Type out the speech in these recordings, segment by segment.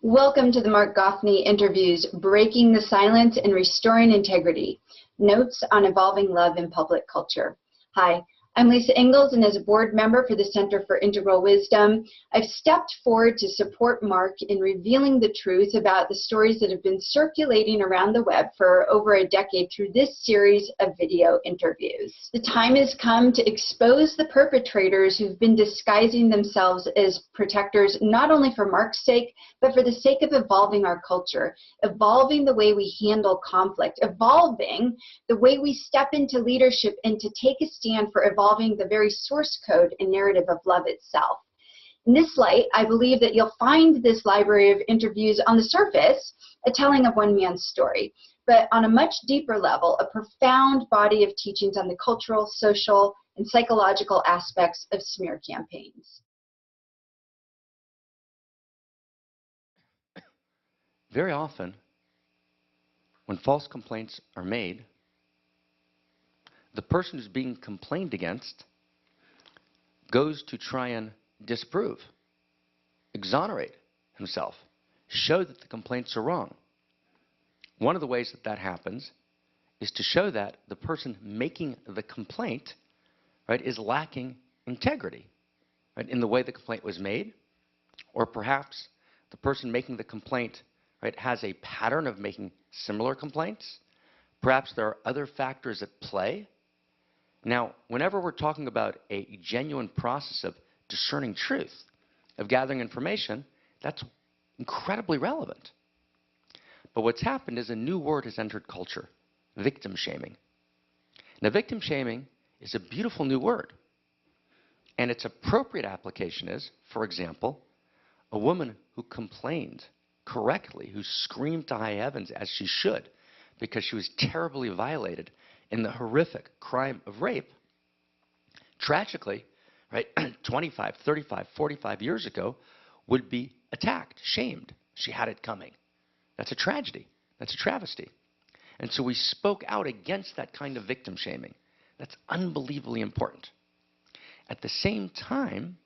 Welcome to the Marc Gafni interviews, Breaking the Silence and Restoring Integrity, Notes on Evolving Love in Public Culture. Hi, I'm Lisa Ingalls, and as a board member for the Center for Integral Wisdom, I've stepped forward to support Marc in revealing the truth about the stories that have been circulating around the web for over a decade through this series of video interviews. The time has come to expose the perpetrators who've been disguising themselves as protectors, not only for Marc's sake, but for the sake of evolving our culture, evolving the way we handle conflict, evolving the way we step into leadership and to take a stand for evolving the very source code and narrative of love itself. In this light, I believe that you'll find this library of interviews on the surface a telling of one man's story, but on a much deeper level, a profound body of teachings on the cultural, social, and psychological aspects of smear campaigns. Very often, when false complaints are made, the person who's being complained against goes to try and disprove, exonerate himself, show that the complaints are wrong. One of the ways that that happens is to show that the person making the complaint, right, is lacking integrity, right, in the way the complaint was made, or perhaps the person making the complaint, right, has a pattern of making similar complaints. Perhaps there are other factors at play. Now, whenever we're talking about a genuine process of discerning truth, of gathering information, that's incredibly relevant. But what's happened is a new word has entered culture, victim shaming. Now, victim shaming is a beautiful new word. And its appropriate application is, for example, a woman who complained correctly, who screamed to high heavens, as she should, because she was terribly violated in the horrific crime of rape, tragically, right, 25, 35, 45 years ago, would be attacked, shamed. She had it coming. That's a tragedy. That's a travesty. And so we spoke out against that kind of victim shaming. That's unbelievably important. At the same time,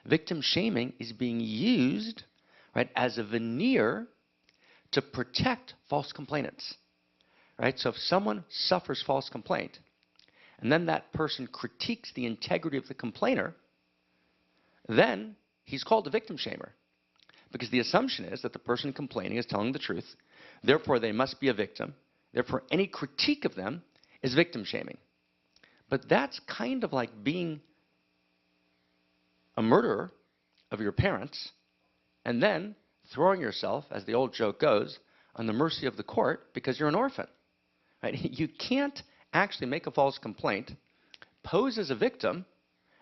victim shaming is being used, right, as a veneer to protect false complainants. Right? So if someone suffers false complaint, and then that person critiques the integrity of the complainer, then he's called a victim shamer. Because the assumption is that the person complaining is telling the truth, therefore they must be a victim, therefore any critique of them is victim shaming. But that's kind of like being a murderer of your parents, and then throwing yourself, as the old joke goes, on the mercy of the court because you're an orphan. Right? You can't actually make a false complaint, pose as a victim,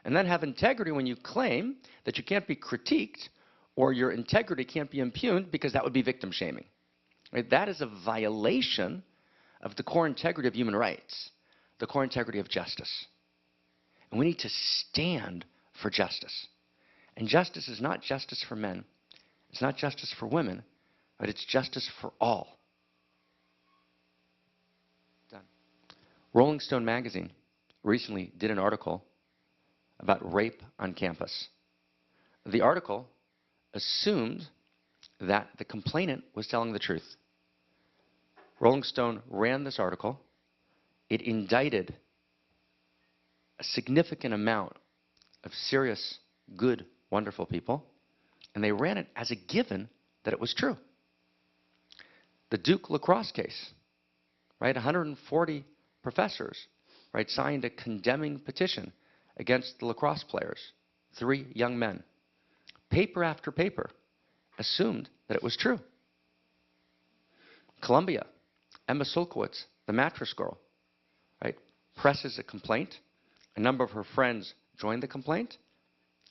and then have integrity when you claim that you can't be critiqued or your integrity can't be impugned, because that would be victim shaming. Right? That is a violation of the core integrity of human rights, the core integrity of justice. And we need to stand for justice. And justice is not justice for men. It's not justice for women, but it's justice for all. Rolling Stone magazine recently did an article about rape on campus. The article assumed that the complainant was telling the truth. Rolling Stone ran this article. It indicted a significant amount of serious, good, wonderful people, and they ran it as a given that it was true. The Duke lacrosse case, right? 140 professors, right, signed a condemning petition against the lacrosse players, 3 young men. Paper after paper assumed that it was true. Columbia, Emma Sulkowicz, the mattress girl, right, presses a complaint. A number of her friends join the complaint,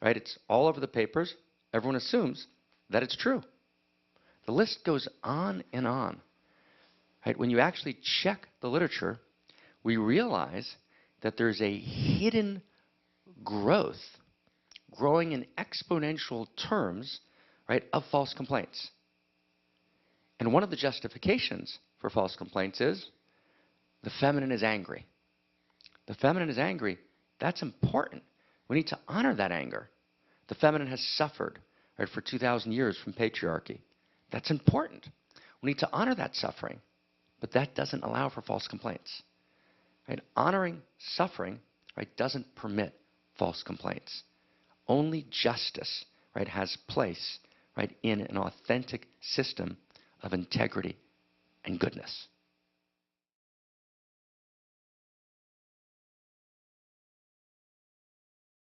right? It's all over the papers. Everyone assumes that it's true. The list goes on and on. Right? When you actually check the literature, we realize that there's a hidden growth, growing in exponential terms, right, of false complaints. And one of the justifications for false complaints is the feminine is angry. The feminine is angry. That's important. We need to honor that anger. The feminine has suffered, right, for 2,000 years from patriarchy. That's important. We need to honor that suffering, but that doesn't allow for false complaints. Right? Honoring suffering, right, doesn't permit false complaints. Only justice, right, has place, right, in an authentic system of integrity and goodness.